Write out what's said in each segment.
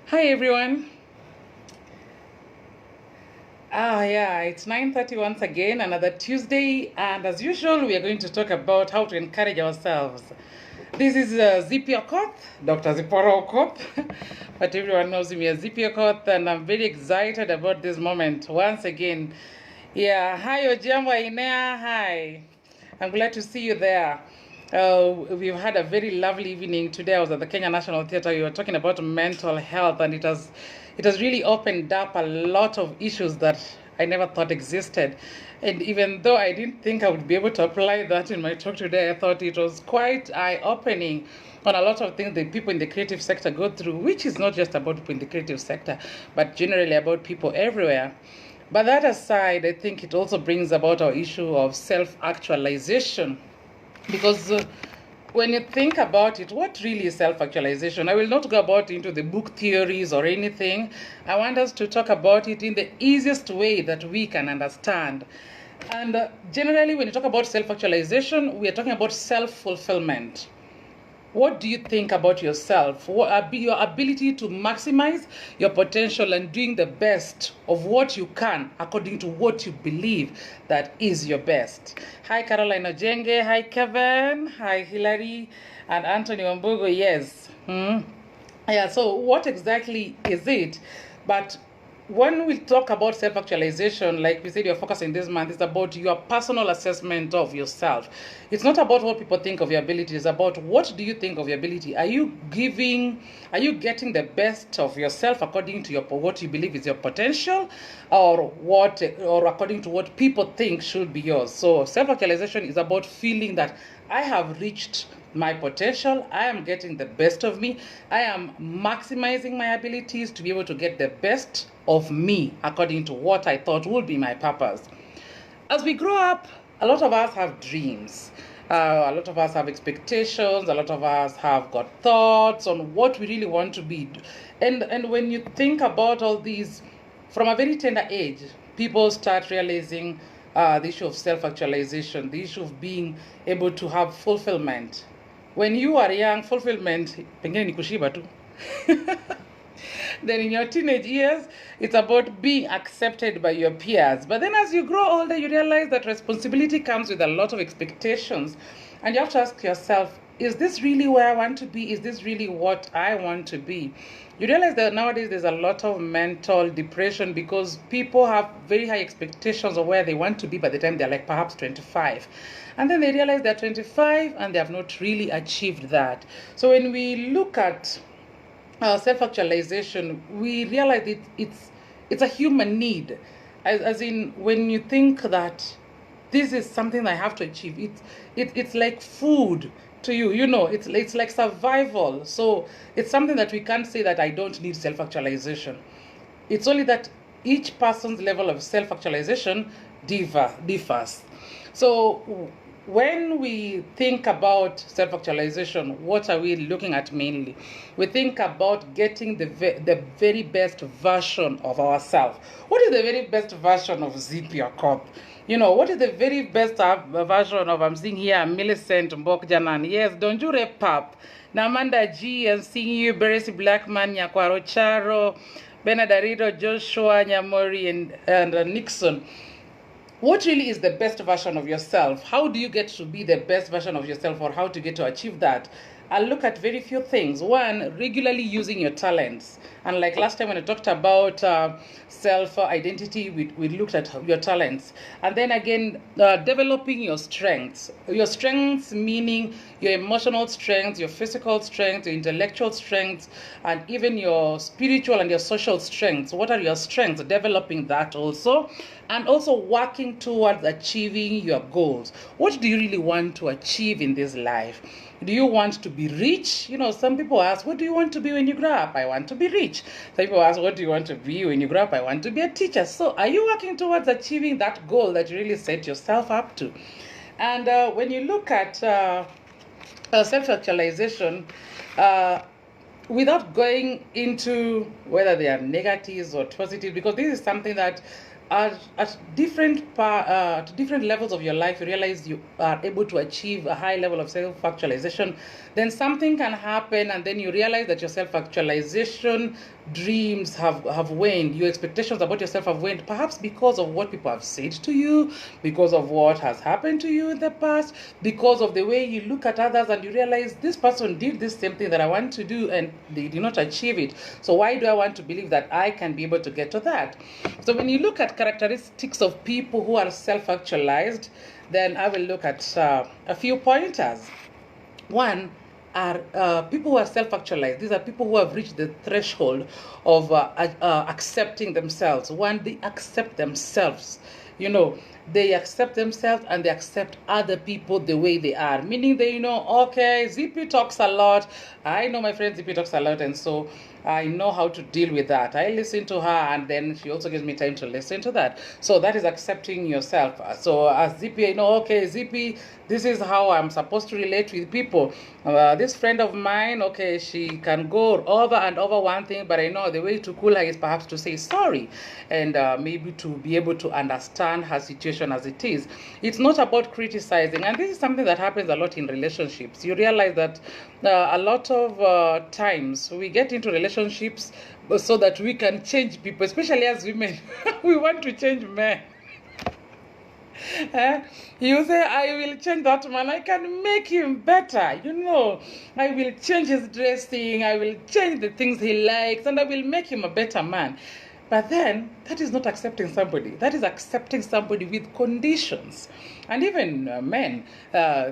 Hi everyone. Yeah, it's 9:30 once again, another Tuesday, and as usual, we are going to talk about how to encourage ourselves. This is Zippy Okoth, Dr. Zippy Okoth, but everyone knows me as Zippy Okoth, and I'm very excited about this moment once again. Yeah, hi Ojambo Inea, hi. I'm glad to see you there. We've had a very lovely evening today. I was at the Kenya National Theatre. We were talking about mental health, and it has really opened up a lot of issues that I never thought existed. And even though I didn't think I would be able to apply that in my talk today, I thought it was quite eye-opening on a lot of things that people in the creative sector go through, which is not just about people in the creative sector, but generally about people everywhere. But that aside, I think it also brings about our issue of self-actualization. Because when you think about it, what really is self-actualization? I will not go about into the book theories or anything. I want us to talk about it in the easiest way that we can understand. And generally, when you talk about self-actualization, we are talking about self-fulfillment. What do you think about yourself? What your ability to maximize your potential and doing the best of what you can according to what you believe that is your best. Hi, Caroline Ojenge. Hi, Kevin. Hi, Hilary. And Anthony Wambugo. Yes. Yeah, so what exactly is it? But when we talk about self-actualization, like we said, you're focusing this month, it's about your personal assessment of yourself. It's not about what people think of your ability. It's about what do you think of your ability. Are you getting the best of yourself according to what you believe is your potential, or according to what people think should be yours? So self-actualization is about feeling that I have reached my potential. I am getting the best of me. I am maximizing my abilities to be able to get the best of me according to what I thought would be my purpose. As we grow up, a lot of us have dreams. A lot of us have expectations. A lot of us have got thoughts on what we really want to be. And when you think about all these, from a very tender age, people start realizing the issue of self-actualization, the issue of being able to have fulfillment. When you are young, fulfillment, pengine ni kushiba tu. Then in your teenage years, it's about being accepted by your peers. But then as you grow older, you realize that responsibility comes with a lot of expectations. And you have to ask yourself, is this really where I want to be? Is this really what I want to be? You realize that nowadays there's a lot of mental depression because people have very high expectations of where they want to be by the time they're like perhaps 25. And then they realize they're 25 and they have not really achieved that. So when we look at self-actualization, we realize it's a human need, as in when you think that this is something I have to achieve. It's like food to you. It's like survival. So it's something that we can't say that I don't need self-actualization. It's only that each person's level of self-actualization differs. So when we think about self-actualization, what are we looking at mainly? We think about getting the very best version of ourselves. What is the very best version of Zippy Okoth? What is the very best version of, I'm seeing here, Millicent Mbokjanan. Yes, Donjure Pap, Namanda G, and seeing you, Beresi Blackman, Nyakwaro Charo, Benadarido, Joshua, Nyamori, and Nixon. What really is the best version of yourself? How do you get to be the best version of yourself, or how to get to achieve that? I'll look at very few things. One, regularly using your talents. And like last time when I talked about self-identity, we looked at your talents. And then again, developing your strengths. Your strengths meaning your emotional strengths, your physical strengths, your intellectual strengths, and even your spiritual and your social strengths. What are your strengths? Developing that also. And also working towards achieving your goals. What do you really want to achieve in this life? Do you want to be rich? Some people ask, what do you want to be when you grow up? I want to be rich. Some people ask, what do you want to be when you grow up? I want to be a teacher. So are you working towards achieving that goal that you really set yourself up to? And when you look at self-actualization, without going into whether they are negatives or positive, because this is something that at different levels of your life, you realize you are able to achieve a high level of self-actualization, then something can happen, and then you realize that your self-actualization dreams have waned. Your expectations about yourself have waned, perhaps because of what people have said to you, because of what has happened to you in the past, because of the way you look at others and you realize this person did this same thing that I want to do and they did not achieve it. So why do I want to believe that I can be able to get to that? So when you look at characteristics of people who are self-actualized, then I will look at a few pointers. One are people who are self-actualized. These are people who have reached the threshold of accepting themselves. One, they accept themselves. You know, they accept themselves and they accept other people the way they are. Meaning they know, okay, Zippy talks a lot. I know my friend Zippy talks a lot, and so I know how to deal with that. I listen to her, and then she also gives me time to listen to that. So that is accepting yourself. So as Zippy, I know, okay, Zippy, this is how I'm supposed to relate with people. This friend of mine, okay, she can go over and over one thing, but I know the way to cool her is perhaps to say sorry, and maybe to be able to understand her situation as it is. It's not about criticizing, and this is something that happens a lot in relationships. You realize that a lot of times we get into relationships so that we can change people, especially as women. We want to change men. You say, I will change that man, I can make him better, you know, I will change his dressing, I will change the things he likes, and I will make him a better man. But then, that is not accepting somebody. That is accepting somebody with conditions. And even men,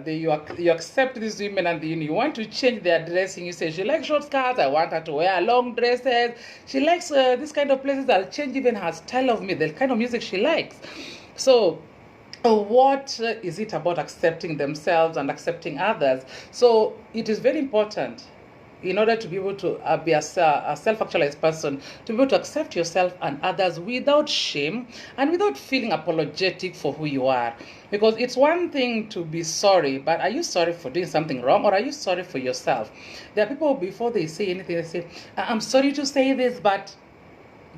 you accept these women and you want to change their dressing. You say, she likes short skirts, I want her to wear long dresses. She likes this kind of places, I'll change even her style of music, the kind of music she likes. So, what is it about accepting themselves and accepting others? So, it is very important in order to be able to be a self-actualized person, to be able to accept yourself and others without shame and without feeling apologetic for who you are. Because it's one thing to be sorry, but are you sorry for doing something wrong, or are you sorry for yourself? There are people, before they say anything, they say, I'm sorry to say this, but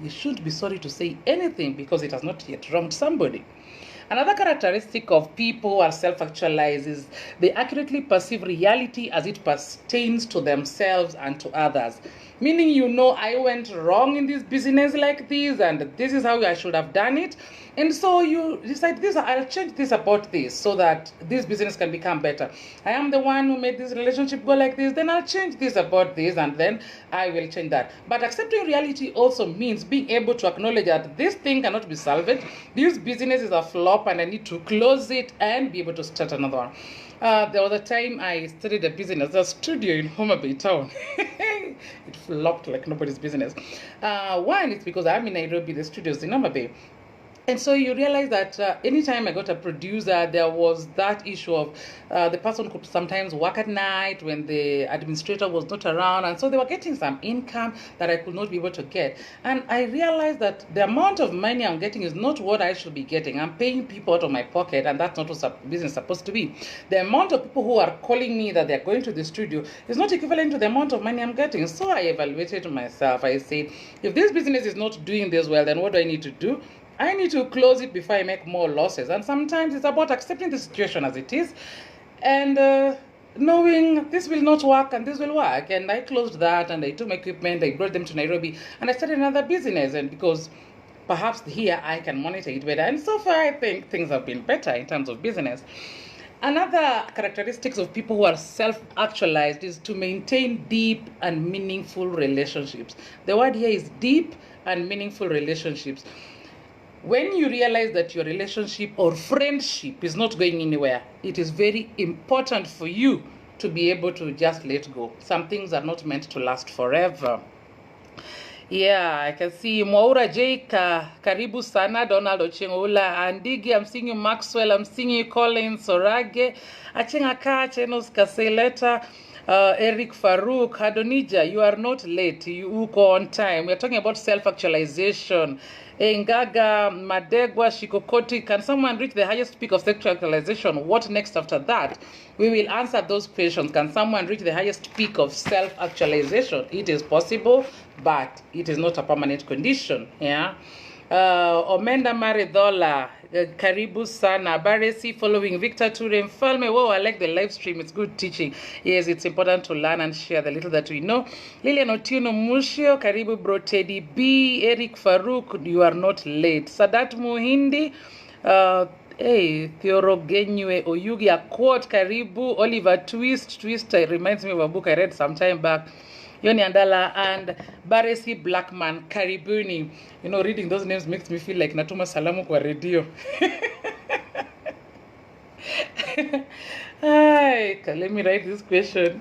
you shouldn't be sorry to say anything because it has not yet wronged somebody. Another characteristic of people who are self-actualized is they accurately perceive reality as it pertains to themselves and to others. Meaning, you know, I went wrong in this business like this, and this is how I should have done it. And so you decide, I'll change this about this so that this business can become better. I am the one who made this relationship go like this, then I'll change this about this, and then I will change that. But accepting reality also means being able to acknowledge that this thing cannot be salvaged. This business is a flop and I need to close it and be able to start another one. There was a time I studied a business, a studio in Homa Bay town. It flopped like nobody's business. One, it's because I'm in Nairobi, the studio's in Homa Bay. And so you realize that anytime I got a producer, there was that issue of the person could sometimes work at night when the administrator was not around. And so they were getting some income that I could not be able to get. And I realized that the amount of money I'm getting is not what I should be getting. I'm paying people out of my pocket, and that's not what business is supposed to be. The amount of people who are calling me that they're going to the studio is not equivalent to the amount of money I'm getting. So I evaluated myself. I said, if this business is not doing this well, then what do I need to do? I need to close it before I make more losses. And sometimes it's about accepting the situation as it is and knowing this will not work and this will work. And I closed that and I took my equipment, I brought them to Nairobi, and I started another business. And because perhaps here I can monitor it better. And so far I think things have been better in terms of business. Another characteristics of people who are self-actualized is to maintain deep and meaningful relationships. The word here is deep and meaningful relationships. When you realize that your relationship or friendship is not going anywhere, it is very important for you to be able to just let go. Some things are not meant to last forever. Yeah, I can see Mwaura J. Karibu Sana, Donald Ochengola, Andigi, I'm seeing you Maxwell, I'm seeing you Colin Sorage, Achenga Chenos Kaseleta, Eric Farouk, Hadonija, you are not late, you go on time. We're talking about self-actualization. Ngaga, Madegwa, Shikokoti, can someone reach the highest peak of self-actualization? What next after that? We will answer those questions. Can someone reach the highest peak of self-actualization? It is possible, but it is not a permanent condition. Yeah. Omenda Maridola, Karibu Sana, Baresi following Victor Ture Mfalme. Whoa, I like the live stream. It's good teaching. Yes, it's important to learn and share the little that we know. Lilian Otieno Mushio, Karibu Bro Teddy B, Eric Farouk, you are not late. Sadat Muhindi, hey, Theorogenywe Oyugi, a quote, Karibu, Oliver Twist, reminds me of a book I read some time back. Yoni Andala and Baresi Blackman, Karibuni. You know, reading those names makes me feel like Natuma Salamu kwa radio. Hi, let me write this question.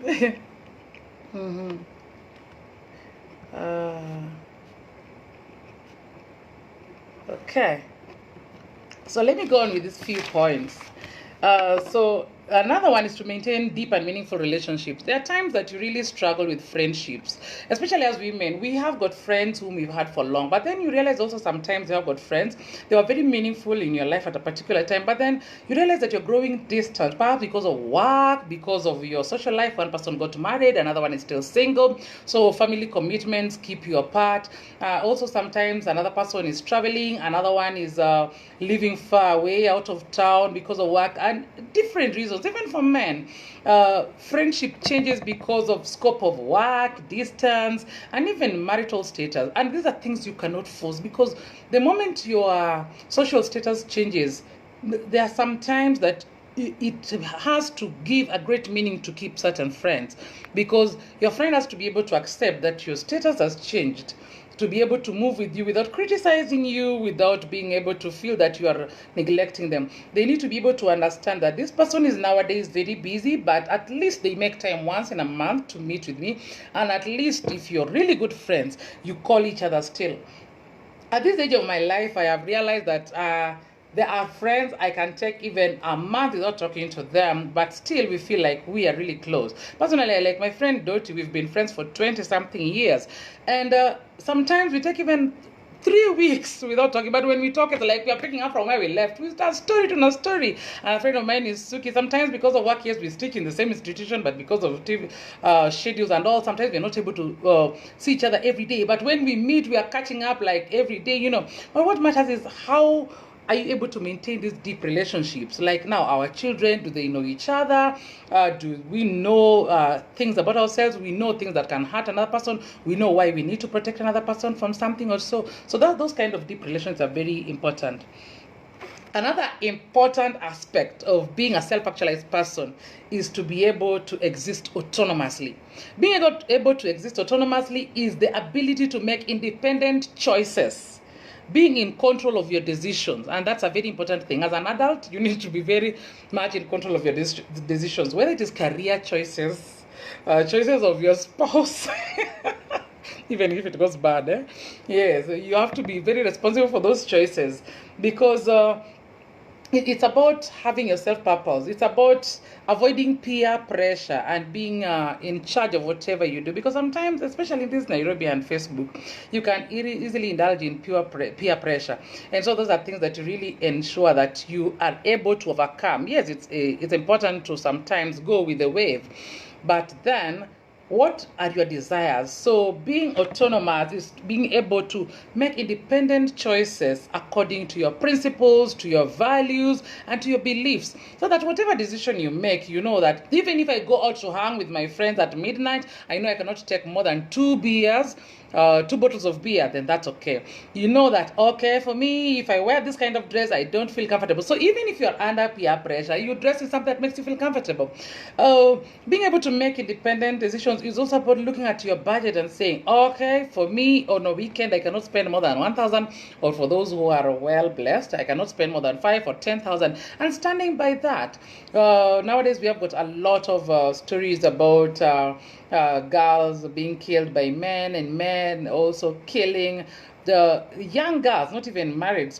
Okay. So let me go on with these few points. So another one is to maintain deep and meaningful relationships. There are times that you really struggle with friendships, especially as women. We have got friends whom we've had for long, but then you realize also sometimes you have got friends, they were very meaningful in your life at a particular time, but then you realize that you're growing distant, perhaps because of work, because of your social life. One person got married, another one is still single, so family commitments keep you apart. Also sometimes another person is traveling, another one is living far away out of town because of work and different reasons. Even for men, friendship changes because of scope of work, distance, and even marital status. And these are things you cannot force, because the moment your social status changes, there are some times that it has to give a great meaning to keep certain friends, because your friend has to be able to accept that your status has changed, to be able to move with you without criticizing you, without being able to feel that you are neglecting them. They need to be able to understand that this person is nowadays very busy, but at least they make time once in a month to meet with me. And at least if you're really good friends, you call each other still. At this age of my life, I have realized that there are friends I can take even a month without talking to them, but still we feel like we are really close. Personally, I like my friend Doti. We've been friends for 20-something years. And sometimes we take even 3 weeks without talking, but when we talk, it's like we are picking up from where we left. We start story to no story. And a friend of mine is Suki. Sometimes because of work, yes, we stick in the same institution, but because of TV, schedules and all, sometimes we're not able to see each other every day. But when we meet, we are catching up like every day, you know. But what matters is how are you able to maintain these deep relationships? Like now, our children, do they know each other? Do we know things about ourselves? We know things that can hurt another person. We know why we need to protect another person from something or so. So those kind of deep relations are very important. Another important aspect of being a self-actualized person is to be able to exist autonomously. Being able to exist autonomously is the ability to make independent choices, being in control of your decisions. And that's a very important thing. As an adult, you need to be very much in control of your decisions, whether it is career choices, choices of your spouse, even if it goes bad. Yes, you have to be very responsible for those choices, because it's about having your self-purpose. It's about avoiding peer pressure and being in charge of whatever you do. Because sometimes, especially in this Nairobi and Facebook, you can easily indulge in peer pressure. And so those are things that you really ensure that you are able to overcome. Yes, it's important to sometimes go with the wave. But then, what are your desires? So being autonomous is being able to make independent choices according to your principles, to your values, and to your beliefs. So that whatever decision you make, you know that even if I go out to hang with my friends at midnight, I know I cannot take more than 2 beers, 2 bottles of beer, then that's okay. You know that, okay, for me, if I wear this kind of dress, I don't feel comfortable. So even if you're under peer pressure, you dress in something that makes you feel comfortable. Being able to make independent decisions is also about looking at your budget and saying, okay, for me on a weekend, I cannot spend more than 1,000, or for those who are well blessed, I cannot spend more than 5 or 10,000, and standing by that. Nowadays, we have got a lot of stories about girls being killed by men, and men also killing the young girls, not even married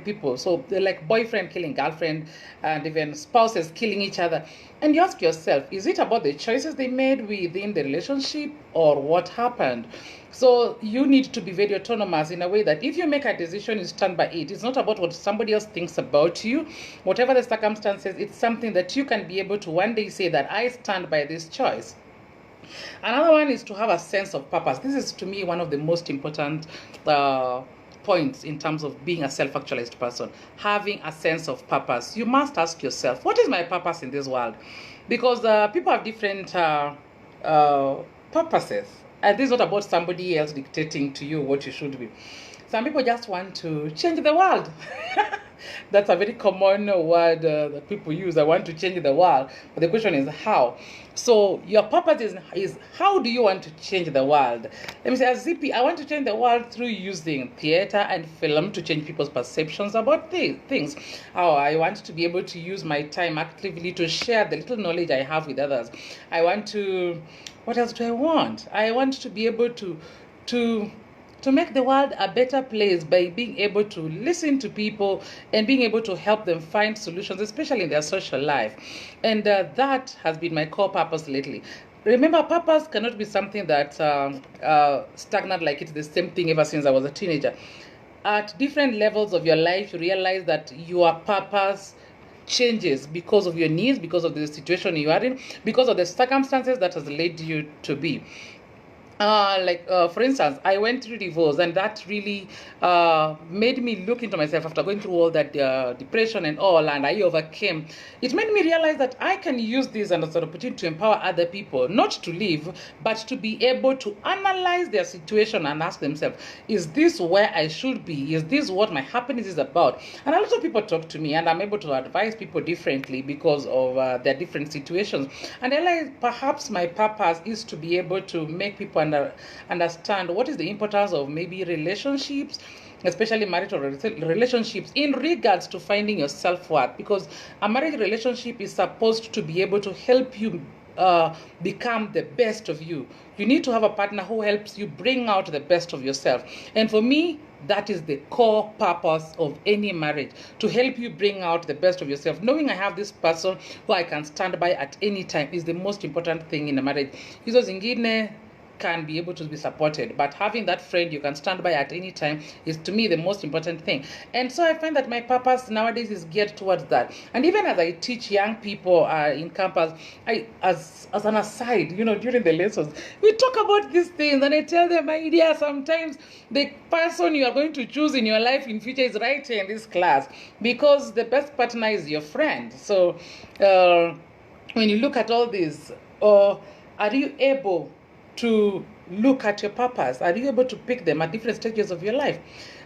people. So they're like boyfriend killing girlfriend, and even spouses killing each other. And you ask yourself, is it about the choices they made within the relationship, or what happened? So you need to be very autonomous in a way that if you make a decision, you stand by it. It's not about what somebody else thinks about you. Whatever the circumstances, it's something that you can be able to one day say that I stand by this choice. Another one is to have a sense of purpose. This is, to me, one of the most important points in terms of being a self-actualized person, having a sense of purpose. You must ask yourself, what is my purpose in this world? Because people have different purposes. And this is not about somebody else dictating to you what you should be. Some people just want to change the world. That's a very common word that people use. I want to change the world. But the question is how. So your purpose is how do you want to change the world? Let me say, as Zippy, I want to change the world through using theater and film to change people's perceptions about things. How I want to be able to use my time actively to share the little knowledge I have with others. I want to, what else do I want? I want to be able to make the world a better place by being able to listen to people and being able to help them find solutions, especially in their social life. And that has been my core purpose lately. Remember, purpose cannot be something that stagnant, like it's the same thing ever since I was a teenager. At different levels of your life, you realize that your purpose changes because of your needs, because of the situation you are in, because of the circumstances that has led you to be. For instance, I went through divorce, and that really made me look into myself after going through all that depression and all, and I overcame. It made me realize that I can use this as an opportunity to empower other people, not to live, but to be able to analyze their situation and ask themselves, is this where I should be? Is this what my happiness is about? And a lot of people talk to me, and I'm able to advise people differently because of their different situations. And I realize perhaps my purpose is to be able to make people understand what is the importance of maybe relationships, especially marital relationships, in regards to finding your self-worth, because a marriage relationship is supposed to be able to help you become the best of you. You need to have a partner who helps you bring out the best of yourself. And for me, that is the core purpose of any marriage, to help you bring out the best of yourself. Knowing I have this person who I can stand by at any time is the most important thing in a marriage. Hizo zingine can be able to be supported, but having that friend you can stand by at any time is, to me, the most important thing. And so I find that my purpose nowadays is geared towards that. And even as I teach young people in campus, as an aside, during the lessons, we talk about these things, and I tell them, my dear, sometimes the person you are going to choose in your life in future is right here in this class, because the best partner is your friend. So when you look at all this, are you able to look at your purpose? Are you able to pick them at different stages of your life?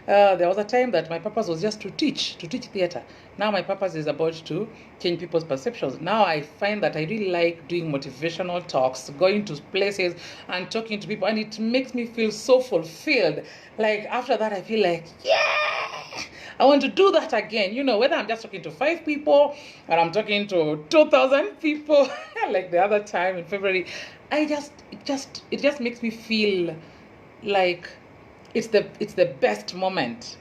There was a time that my purpose was just to teach theater. Now my purpose is about to change people's perceptions. Now I find that I really like doing motivational talks, going to places and talking to people, and it makes me feel so fulfilled. Like after that, I feel like, yeah, I want to do that again. Whether I'm just talking to 5 people or I'm talking to 2,000 people, like the other time in February, it just makes me feel like it's the best moment,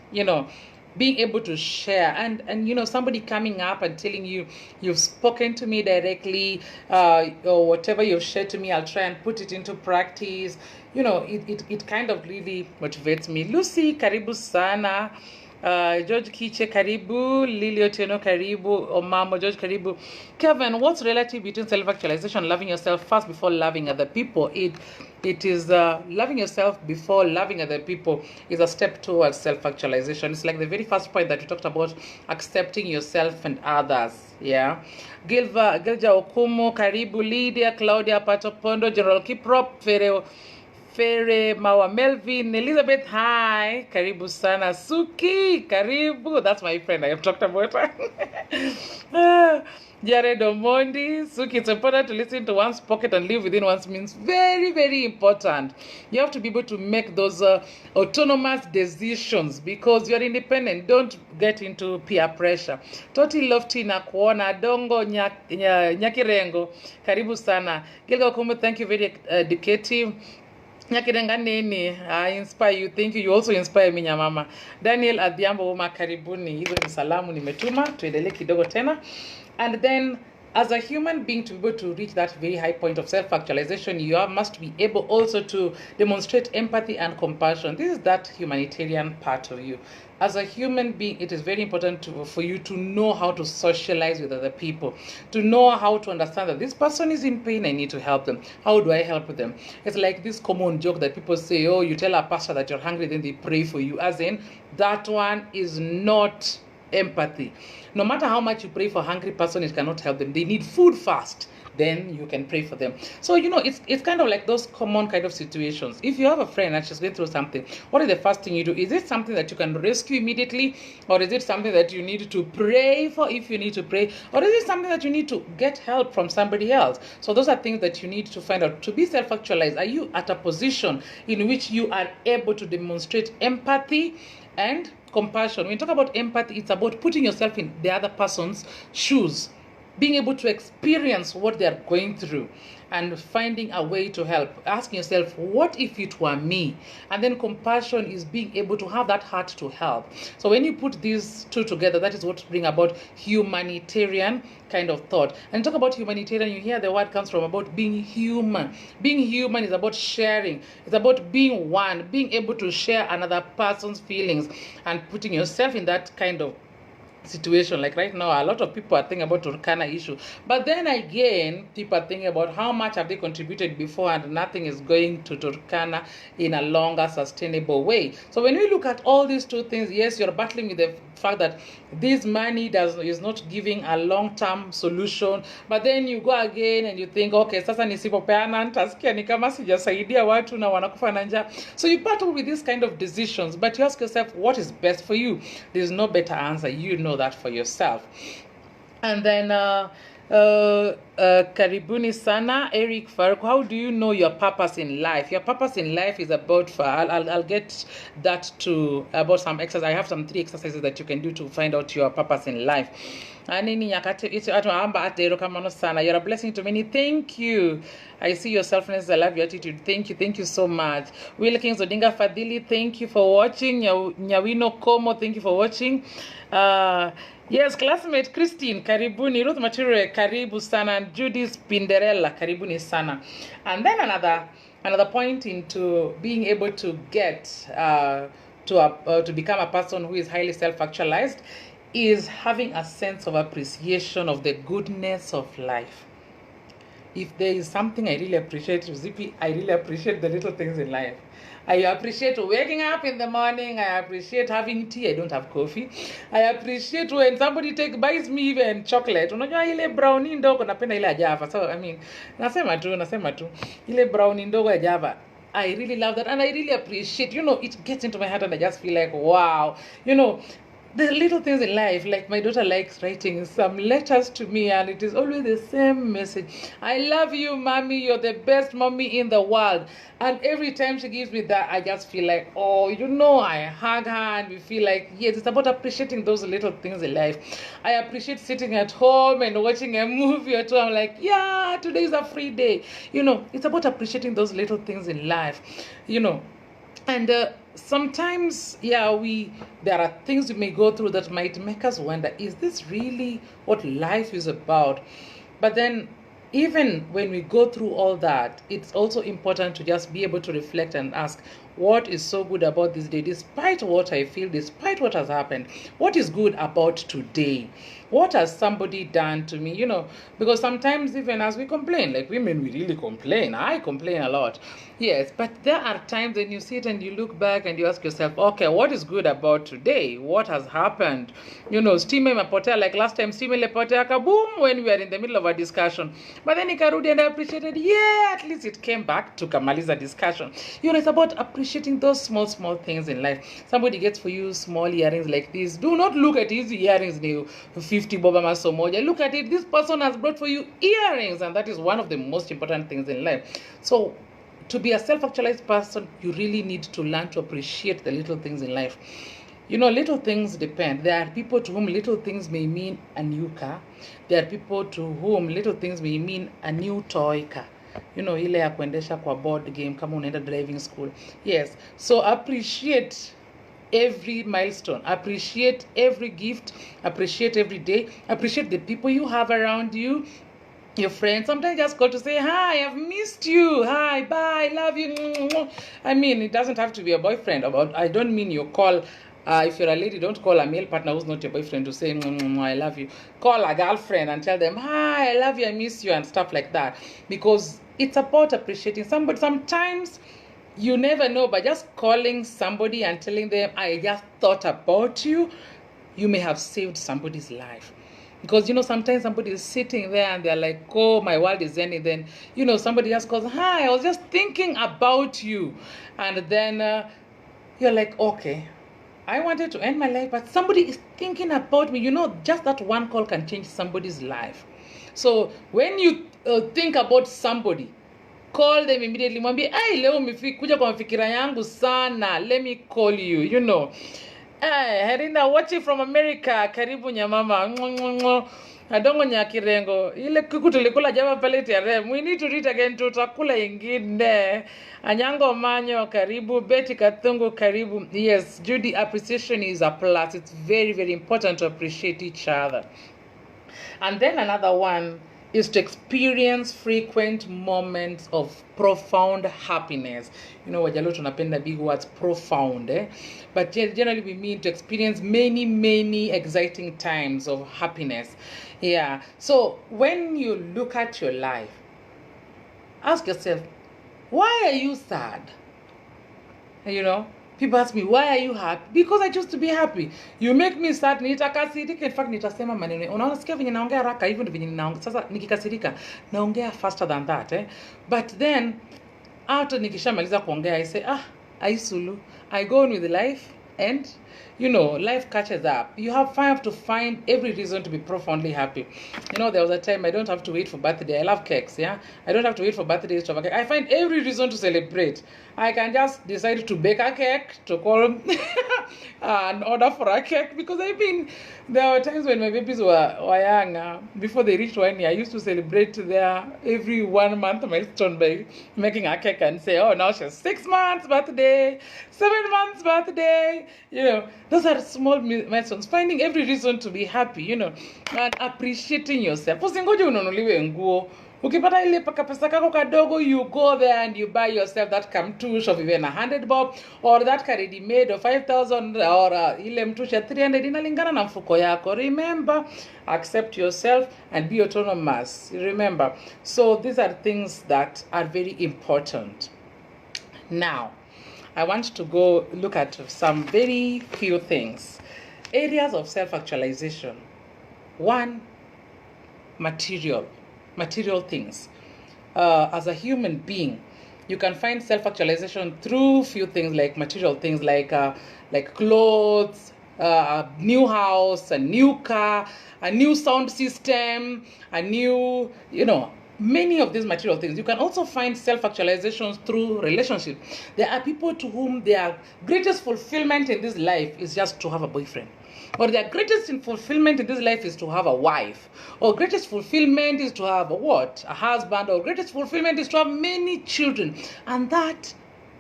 being able to share and somebody coming up and telling you, you've spoken to me directly, or whatever you've shared to me, I'll try and put it into practice. It kind of really motivates me. Lucy, karibu sana. George Kiche, karibu. Lily Otieno, karibu. Omamo, George, karibu. Kevin, what's relative between self-actualization and loving yourself first before loving other people? It is loving yourself before loving other people is a step towards self-actualization. It's like the very first point that we talked about, accepting yourself and others. Yeah. Gilja Okumu, karibu. Lydia, Claudia, Patopondo, General Kiprop, Fere Mawa, Melvin, Elizabeth, hi, karibu sana. Suki, karibu. That's my friend I have talked about. Jared Omondi, Suki, it's important to listen to one's pocket and live within one's means. Very, very important. You have to be able to make those autonomous decisions because you're independent. Don't get into peer pressure. Toti Lofty na kuona Dongo Nyakirengo, karibu sana. Gilga Okumu, thank you, very educative. Nyakirenga nini, I inspire you. Thank you. You also inspire me, nyamama. Daniel Adhiambo, karibuni. Hizo ni salamu nimetuma. Tuendelee kidogo tena. And then as a human being, to be able to reach that very high point of self-actualization, must be able also to demonstrate empathy and compassion. This is that humanitarian part of you. As a human being, it is very important for you to know how to socialize with other people, to know how to understand that this person is in pain, I need to help them. How do I help them? It's like this common joke that people say, oh, you tell a pastor that you're hungry, then they pray for you. As in, that one is not empathy. No matter how much you pray for a hungry person, it cannot help them. They need food first, then you can pray for them. So it's kind of like those common kind of situations. If you have a friend and she's going through something, what is the first thing you do? Is it something that you can rescue immediately, or is it something that you need to pray for if you need to pray, or is it something that you need to get help from somebody else? So those are things that you need to find out. To be self-actualized, are you at a position in which you are able to demonstrate empathy and compassion? When you talk about empathy, it's about putting yourself in the other person's shoes, being able to experience what they are going through and finding a way to help. Asking yourself, what if it were me? And then compassion is being able to have that heart to help. So when you put these two together, that is what brings about humanitarian kind of thought. And talk about humanitarian, you hear the word comes from about being human. Being human is about sharing. It's about being one, being able to share another person's feelings and putting yourself in that kind of situation. Like right now, a lot of people are thinking about Turkana issue, but then again, people are thinking about how much have they contributed before, and nothing is going to Turkana in a longer sustainable way. So when we look at all these two things, yes, you're battling with the fact that this money is not giving a long-term solution, but then you go again and you think, okay, sasa nisipopeana nitasikia ni kama sijasaidia watu na wanakufa na njaa. So you battle with these kind of decisions, but you ask yourself, what is best for you? There's no better answer. You know that for yourself. And then karibuni sana Eric Faruk, how do you know your purpose in life? Your purpose in life is about I'll get that to about some exercise. I have some 3 exercises that you can do to find out your purpose in life. You're a blessing to many. Thank you. I see your selfness. I love your attitude. Thank you so much. Wilkins Odinga Fadili, thank you for watching. Nyawino Komo, thank you for watching. Yes, classmate Christine, karibuni. Ruth Mature, karibu sana. And Judith Pinderella, karibuni sana. And then another point into being able to get to become a person who is highly self-actualized is having a sense of appreciation of the goodness of life. If there is something I really appreciate, Zippy, I really appreciate the little things in life. I appreciate waking up in the morning. I appreciate having tea. I don't have coffee. I appreciate when somebody buys me even chocolate. Unajua ile brownie ndogo napenda ile Java. So I mean, nasema tu. Ile brownie ndogo ya Java. I really love that, and I really appreciate. It gets into my heart, and I just feel like, wow. The little things in life, like my daughter likes writing some letters to me, and it is always the same message. I love you, mommy. You're the best mommy in the world. And every time she gives me that, I just feel like, oh, I hug her, and we feel like, yes, it's about appreciating those little things in life. I appreciate sitting at home and watching a movie or two. I'm like, yeah, today is a free day. It's about appreciating those little things in life, and sometimes, there are things we may go through that might make us wonder, is this really what life is about? But then, even when we go through all that, it's also important to just be able to reflect and ask, what is so good about this day, despite what I feel, despite what has happened? What is good about today? What has somebody done to me? Because sometimes even as we complain, like women, we really complain. I complain a lot. Yes, but there are times when you sit and you look back and you ask yourself, okay, what is good about today? What has happened? Steam imepotea, like last time, steam ilipotea kaboom when we were in the middle of a discussion. But then ikarudi, and I appreciated, at least it came back to Kamaliza discussion. It's about appreciating those small things in life. Somebody gets for you small earrings like this. Do not look at his earrings, 50 boba maso moja. Look at it. This person has brought for you earrings, and that is one of the most important things in life. So, to be a self-actualized person, you really need to learn to appreciate the little things in life. Little things depend. There are people to whom little things may mean a new car. There are people to whom little things may mean a new toy car. Ile ya kuendesha kwa board game kama unaenda driving school. Yes. So appreciate every milestone, appreciate every gift, appreciate every day, appreciate the people you have around you, your friends. Sometimes just call to say, hi, I've missed you, hi, bye, love you. I mean, it doesn't have to be a boyfriend. I don't mean you call, if you're a lady, don't call a male partner who's not your boyfriend to say, I love you. Call a girlfriend and tell them, hi, I love you, I miss you, and stuff like that. Because it's about appreciating somebody. Sometimes you never know, but just calling somebody and telling them, I just thought about you, you may have saved somebody's life. Because, sometimes somebody is sitting there and they're like, oh, my world is ending. Then, somebody just goes, hi, I was just thinking about you. And then you're like, okay, I wanted to end my life, but somebody is thinking about me. Just that one call can change somebody's life. So when you think about somebody, call them immediately. Mwambie, hey, leo kuja kwa mafikira yangu sana. Let me call you, Hey, Herinda, watching from America. Karibu nyamama. Adongo nyakirengo. Ile kuku tulikula java paleti ya rem. We need to read again. Tutakula ingine. Anyango manyo, karibu. Betty Kathungu, karibu. Yes, Judy, appreciation is a plus. It's very, very important to appreciate each other. And then another one is to experience frequent moments of profound happiness. Wajalo tunapenda big words, profound. But generally we mean to experience many, many exciting times of happiness. Yeah. So when you look at your life, ask yourself, why are you sad? People ask me, why are you happy? Because I choose to be happy. You make me sad, nitakasirika. In fact, nitasema maneno. Unasikia venye naongea haraka, even venye naongea. Sasa nikikasirika, naongea faster than that. But then, after nikishamaliza kuongea, I say, Aisulu, I go on with life, and life catches up. You have to find every reason to be profoundly happy. There was a time I don't have to wait for birthday. I love cakes, yeah? I don't have to wait for birthdays to have a cake. I find every reason to celebrate. I can just decide to bake a cake, to call and order for a cake. Because there were times when my babies were young, before they reached 1 year, I used to celebrate their every 1 month milestone by making a cake and say, oh, now she's 6 months birthday, 7 months birthday, those are small milestones. Finding every reason to be happy, and appreciating yourself. Usingoje ununuliwe nguo. Ukipata ile pesa kako kadogo, you go there and you buy yourself that kamtush of even 100 bob, or that ready made of 5,000, or ile mtush ya 300, inalingana na mfuko yako. Remember, accept yourself and be autonomous. Remember. So these are things that are very important. Now, I want to go look at some very few things. Areas of self-actualization. One, material things. As a human being, you can find self-actualization through few things, like material things, like clothes, a new house, a new car, a new sound system, a new, many of these material things. You can also find self-actualizations through relationships. There are people to whom their greatest fulfillment in this life is just to have a boyfriend. Or their greatest fulfillment in this life is to have a wife. Or greatest fulfillment is to have a husband. Or greatest fulfillment is to have many children. And that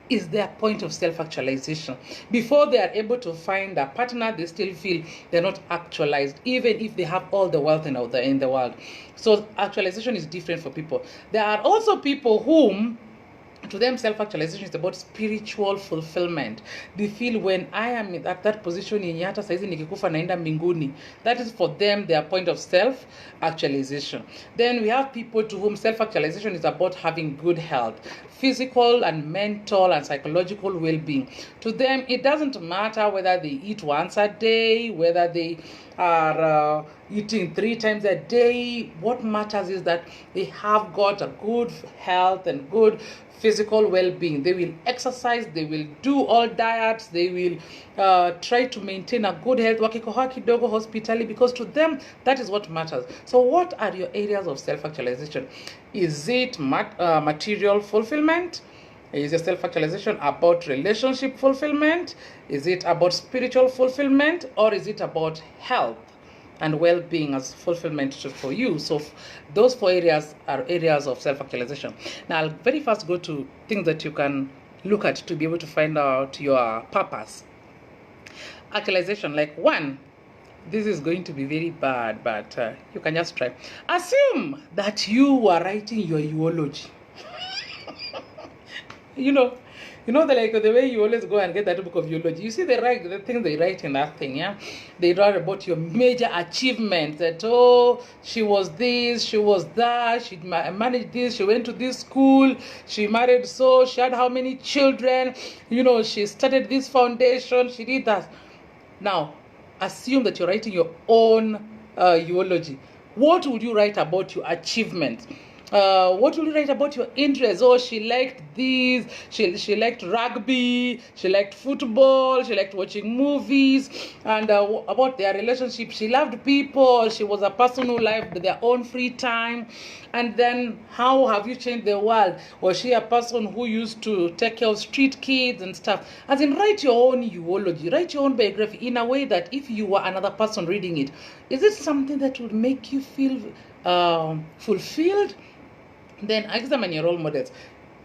is their point of self-actualization. Before they are able to find a partner, they still feel they're not actualized, even if they have all the wealth in the world. So actualization is different for people. There are also people whom, to them, self-actualization is about spiritual fulfillment. They feel, when I am at that position in hata saizi nikikufa naenda mbinguni. That is for them their point of self-actualization. Then we have people to whom self-actualization is about having good health, physical and mental and psychological well-being. To them, it doesn't matter whether they eat once a day, whether they are eating 3 times a day. What matters is that they have got a good health and good physical well-being. They will exercise, they will do all diets, they will try to maintain a good health, wakikohoa kidogo hospitali, because to them that is what matters. So what are your areas of self-actualization? Is it material fulfillment? Is your self-actualization about relationship fulfillment? Is it about spiritual fulfillment? Or is it about health and well-being as fulfillment for you? So those 4 areas are areas of self-actualization. Now I'll very fast go to things that you can look at to be able to find out your purpose. Actualization, like one, this is going to be very bad, but you can just try. Assume that you are writing your eulogy. you know the way you always go and get that book of eulogy. You see the things they write in that thing, yeah. They write about your major achievements, that oh, she was this, she was that, she managed this, she went to this school, she married, so she had how many children, she started this foundation, she did that. Now assume that you're writing your own eulogy. What would you write about your achievements? What will you write about your interests? Oh, she liked this, she liked rugby, she liked football, she liked watching movies, and about their relationship, she loved people, she was a person who loved their own free time. And then how have you changed the world? Was she a person who used to take care of street kids and stuff? As in, write your own eulogy, write your own biography in a way that if you were another person reading it, is it something that would make you feel fulfilled? Then examine your role models.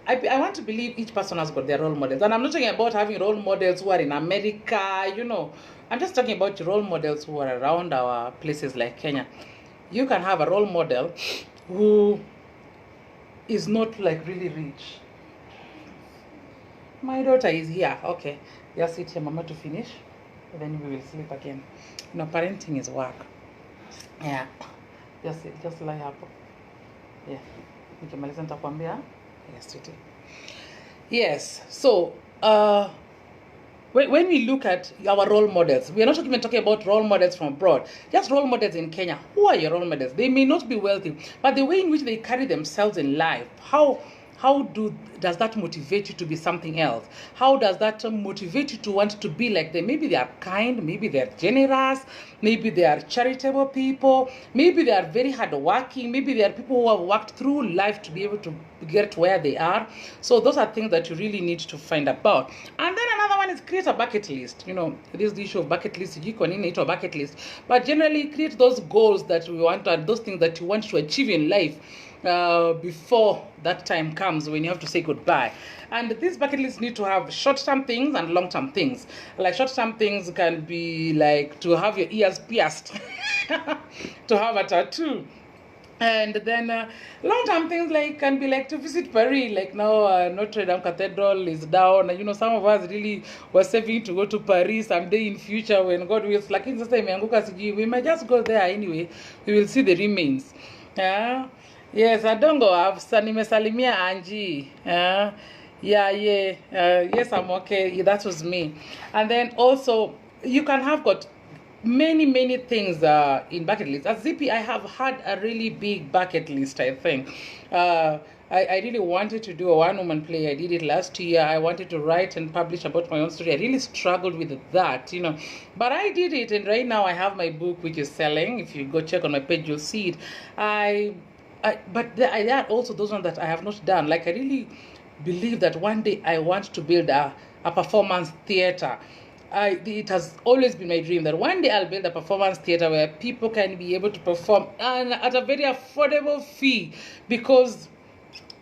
I want to believe each person has got their role models. And I'm not talking about having role models who are in America, I'm just talking about role models who are around our places like Kenya. You can have a role model who is not like really rich. My daughter is here. Okay. Just sit here, Mama, to finish. And then we will sleep again. Parenting is work. Yeah. Just lie up. Yeah. Nikimaliza nitakwambia. Yes. So, when we look at our role models, we are not even talking about role models from abroad, just role models in Kenya. Who are your role models? They may not be wealthy, but the way in which they carry themselves in life, how does that motivate you to be something else? How does that motivate you to want to be like them? Maybe they are kind, maybe they are generous, maybe they are charitable people, maybe they are very hardworking, maybe they are people who have worked through life to be able to get where they are. So those are things that you really need to find about. And then another one is create a bucket list. This is the issue of bucket list. You can name it a bucket list, but generally create those goals that we want, and those things that you want to achieve in life before that time comes when you have to say goodbye. And these bucket lists need to have short-term things and long-term things. Like short-term things can be like to have your ears pierced, to have a tattoo. And then long-term things can be like to visit Paris. Like now Notre Dame Cathedral is down. Some of us really were saving to go to Paris someday in future when God wills. Like we might just go there anyway. We will see the remains. Yes, Adongo, nimesalimia Angie. Yes, I'm okay. That was me. And then also, you can have got many things in bucket list. As Zippy, I have had a really big bucket list, I think. I really wanted to do a one-woman play. I did it last year. I wanted to write and publish about my own story. I really struggled with that, But I did it, and right now I have my book, which is selling. If you go check on my page, you'll see it. But there are also those ones that I have not done. Like I really believe that one day I want to build a performance theater. It has always been my dream that one day I'll build a performance theater where people can be able to perform and at a very affordable fee, because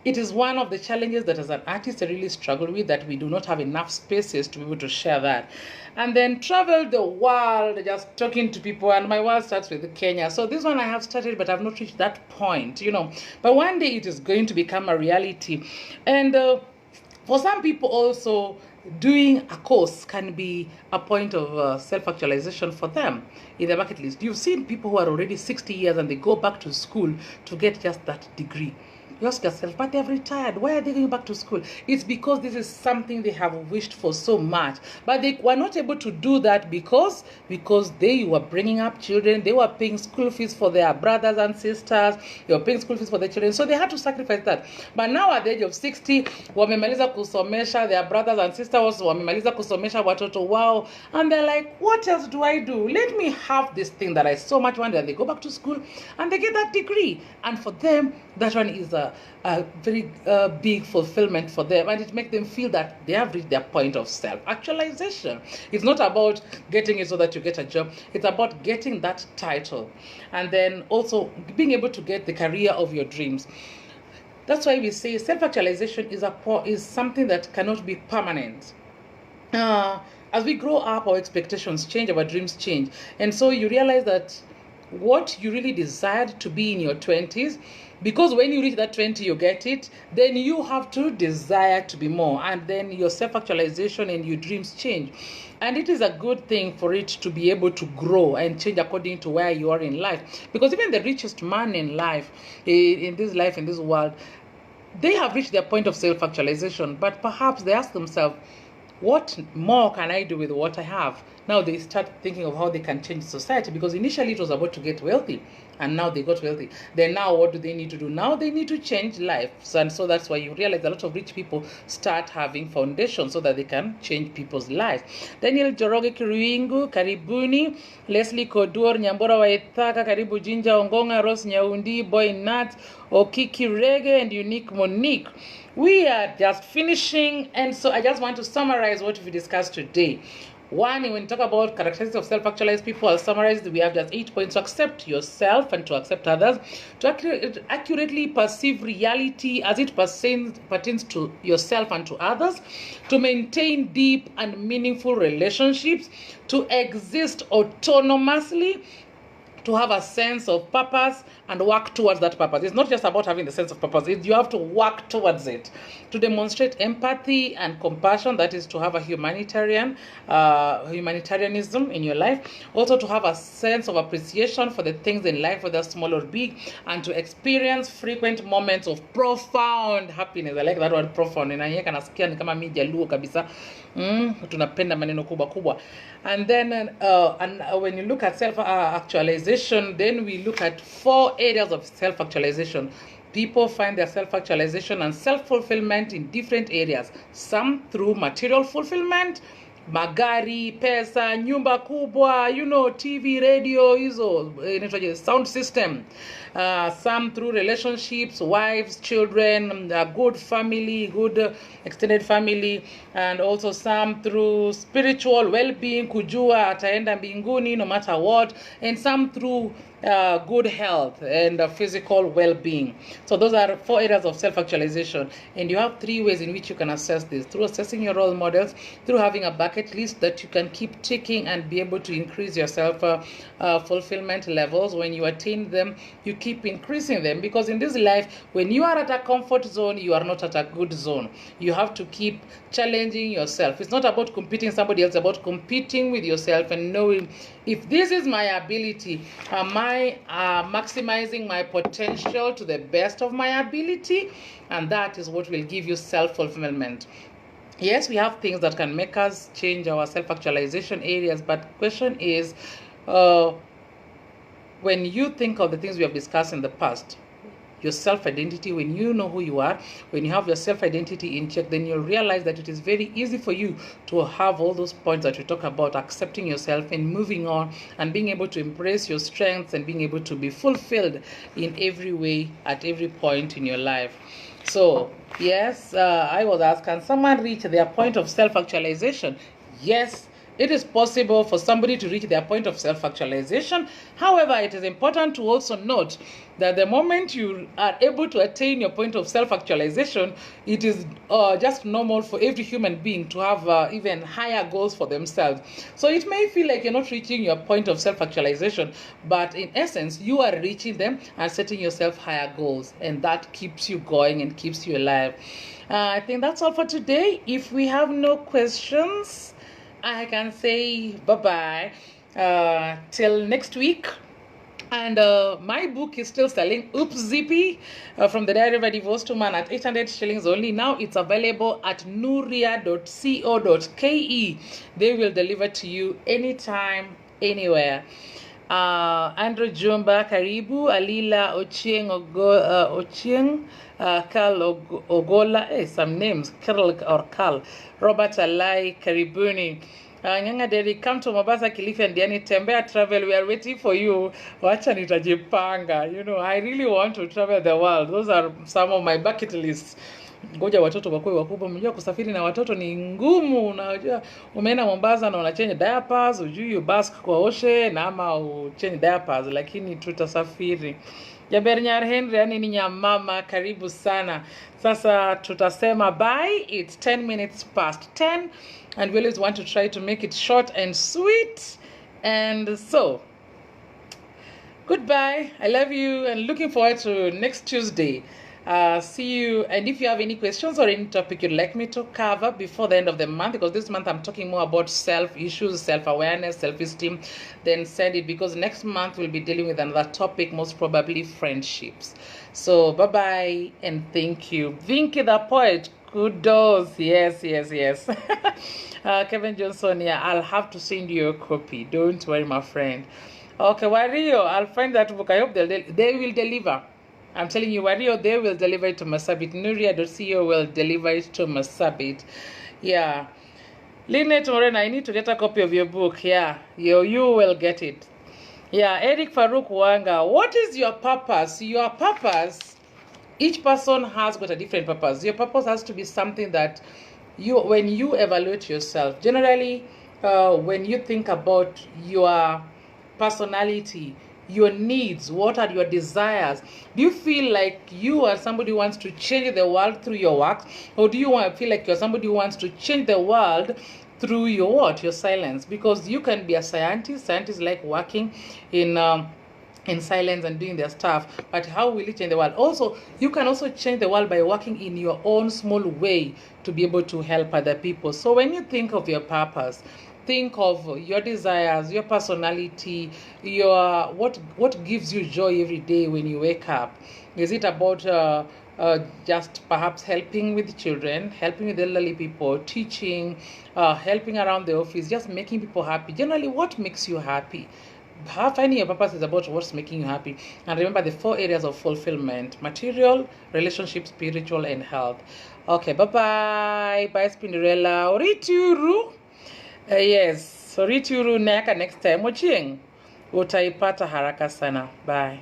it is one of the challenges that as an artist I really struggle with, that we do not have enough spaces to be able to share that. And then travel the world, just talking to people, and my world starts with Kenya. So this one I have started, but I've not reached that point, But one day it is going to become a reality. And for some people also, doing a course can be a point of self-actualization for them in their bucket list. You've seen people who are already 60 years and they go back to school to get just that degree. You ask yourself, but they've retired. Why are they going back to school? It's because this is something they have wished for so much. But they were not able to do that because they were bringing up children. They were paying school fees for their brothers and sisters. They were paying school fees for their children. So they had to sacrifice that. But now at the age of 60, wamemaliza kusomesha their brothers and sisters, wamemaliza kusomesha watoto wao. And they're like, what else do I do? Let me have this thing that I so much wanted. And they go back to school and they get that degree. And for them, that one is a very big fulfillment for them, and it makes them feel that they have reached their point of self-actualization. It's not about getting it so that you get a job. It's about getting that title, and then also being able to get the career of your dreams. That's why we say self-actualization is something that cannot be permanent. as we grow up, our expectations change, our dreams change. And so you realize that what you really desired to be in your 20s, because when you reach that 20 you get it, then you have to desire to be more, and then your self-actualization and your dreams change. And it is a good thing for it to be able to grow and change according to where you are in life, because even the richest man in life, in this world, they have reached their point of self-actualization, but perhaps they ask themselves, what more can I do with what I have? Now they start thinking of how they can change society, because initially it was about to get wealthy, and now they got wealthy. Then now what do they need to do? Now they need to change lives. And so that's why you realize a lot of rich people start having foundations so that they can change people's lives. Daniel Joroge Kiruingu, karibuni. Leslie Kodur, Nyambora Waithaka, karibu Jinja Ongonga, Rose Nyaundi, Boy Nat, Okiki Rege, and Unique Monique. We are just finishing, and so I just want to summarize what we discussed today. One, when you talk about characteristics of self-actualized people, I'll summarize that we have just 8 points: to accept yourself and to accept others, to accurately perceive reality as it pertains to yourself and to others, to maintain deep and meaningful relationships, to exist autonomously, to have a sense of purpose and work towards that purpose. It's not just about having the sense of purpose, you have to work towards it. To demonstrate empathy and compassion, that is to have a humanitarianism in your life. Also to have a sense of appreciation for the things in life, whether small or big, and to experience frequent moments of profound happiness. I like that word profound. Nasikia ni kama mimi jaluo kabisa. Tunapenda maneno kubwa kubwa. And then when you look at self-actualization, then we look at 4 areas of self-actualization. People find their self-actualization and self-fulfillment in different areas. Some through material fulfillment, magari, pesa, nyumba kubwa, TV, radio, hizo, sound system. Some through relationships, wives, children, a good family, good extended family, and also some through spiritual well-being, kujua ataenda mbinguni no matter what, and some through good health and physical well-being. So those are 4 areas of self-actualization, and you have 3 ways in which you can assess this: through assessing your role models, through having a bucket list that you can keep ticking and be able to increase your self-fulfillment levels. When you attain them, you keep increasing them, because in this life, when you are at a comfort zone, you are not at a good zone. You have to keep challenging yourself. It's not about competing with somebody else, it's about competing with yourself and knowing, if this is my ability, am I maximizing my potential to the best of my ability? And that is what will give you self-fulfillment. Yes, we have things that can make us change our self-actualization areas, but the question is, when you think of the things we have discussed in the past, your self-identity, when you know who you are, when you have your self-identity in check, then you'll realize that it is very easy for you to have all those points that we talk about, accepting yourself and moving on and being able to embrace your strengths and being able to be fulfilled in every way at every point in your life. So yes, I was asked, can someone reach their point of self-actualization? Yes, it is possible for somebody to reach their point of self-actualization. However, it is important to also note that the moment you are able to attain your point of self-actualization, it is just normal for every human being to have even higher goals for themselves. So it may feel like you're not reaching your point of self-actualization, but in essence, you are reaching them and setting yourself higher goals, and that keeps you going and keeps you alive. I think that's all for today. If we have no questions, I can say bye-bye till next week. And my book is still selling. Oops, Zippy, from the Diary of a Divorced Woman, at 800 shillings only. Now it's available at nuria.co.ke. They will deliver to you anytime, anywhere. Andrew Jumba, Karibu, Alila Ochieng, Ochieng, Carl Ogola, some names, Carl or Carl, Robert Alai, Karibuni. Nyanga Derry, come to Mombasa, Kilifi, and Diani, Tembea Travel. We are waiting for you. Wacha nitajipanga. I really want to travel the world. Those are some of my bucket lists. Ngoja watoto wakue wakubwa. Mjua kusafiri na watoto ni ngumu. Unajua umeenda Mombasa na unachange diapers, ujui bask kwa oshe na ama uchange diapers, lakini tutasafiri. Jaber Nyar Henry, yani ni nyamama, karibu sana. Sasa tutasema bye. It's 10 minutes past 10 and we always want to try to make it short and sweet. And so, goodbye. I love you and looking forward to next Tuesday. See you. And if you have any questions or any topic you'd like me to cover before the end of the month, because this month I'm talking more about self-issues, self-awareness, self-esteem, then send it, because next month we'll be dealing with another topic, most probably friendships. So bye-bye and thank you. Vinky the poet, kudos. Yes. Kevin Johnson, yeah, I'll have to send you a copy. Don't worry, my friend. Okay, Wario, I'll find that book. I hope they will deliver. I'm telling you, Wario, they will deliver it to Masabit. Nuria.co will deliver it to Masabit. Yeah. Lynette Morena, I need to get a copy of your book. Yeah, you will get it. Yeah, Eric Farouk Wanga, what is your purpose? Your purpose, each person has got a different purpose. Your purpose has to be something that when you evaluate yourself, generally, when you think about your personality, your needs, what are your desires? Do you feel like you are somebody who wants to change the world through your work, or do you feel like you're somebody who wants to change the world through your silence? Because you can be a scientist. Scientists like working in silence and doing their stuff, but how will it change the world? Also, you can also change the world by working in your own small way to be able to help other people. So when you think of your purpose, think of your desires, your personality, your what gives you joy every day when you wake up. Is it about just perhaps helping with children, helping with elderly people, teaching, helping around the office, just making people happy? Generally, what makes you happy? Finding your purpose is about what's making you happy. And remember the 4 areas of fulfillment: material, relationship, spiritual, and health. Okay, bye Spinderella. Orituru. Yes, Orituru next time. Moching utaipata haraka sana. Bye.